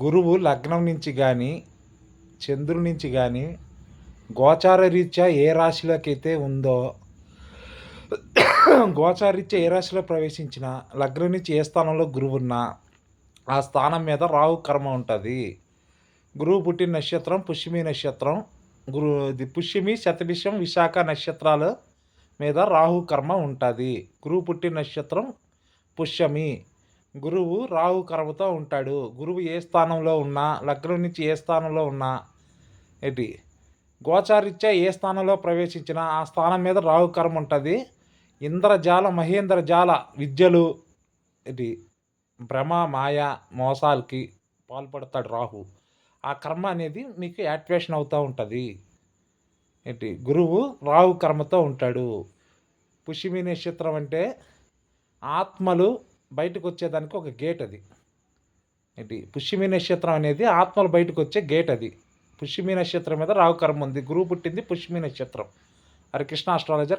గురువు లగ్నం నుంచి కానీ చంద్రుడి నుంచి కానీ గోచార రీత్యా ఏ రాశిలోకైతే ఉందో గోచార రీత్యా ఏ రాశిలో ప్రవేశించిన లగ్నం నుంచి ఏ స్థానంలో గురువు ఉన్నా ఆ స్థానం మీద రాహు కర్మ ఉంటుంది. గురువు పుట్టిన నక్షత్రం పుష్యమి నక్షత్రం. పుష్యమి శతభిషం విశాఖ నక్షత్రాల మీద రాహు కర్మ ఉంటుంది. గురువు పుట్టిన నక్షత్రం పుష్యమి. గురువు రాహు కర్మతో ఉంటాడు. గురువు ఏ స్థానంలో ఉన్నా లగ్నం నుంచి ఏ స్థానంలో ఉన్నా ఏంటి గోచారీత్యా ఏ స్థానంలో ప్రవేశించినా ఆ స్థానం మీద రాహు కర్మ ఉంటుంది. ఇంద్రజాల మహేంద్రజాల విద్యలు ఇది భ్రమ మాయ మోసాలకి పాల్పడతాడు రాహు. ఆ కర్మ అనేది మీకు యాక్టివేషన్ అవుతూ ఉంటుంది. గురువు రాహు కర్మతో ఉంటాడు. పుష్యమి నక్షత్రం అంటే ఆత్మలు బయటకు వచ్చేదానికి ఒక గేట్ అది. పుష్యమి నక్షత్రం అనేది ఆత్మలు బయటకు వచ్చే గేట్ అది. పుష్యమి నక్షత్రం మీద రాహు కర్మ ఉంది. గురువు పుట్టింది పుష్యమి నక్షత్రం. హరికృష్ణ ఆస్ట్రాలజర్.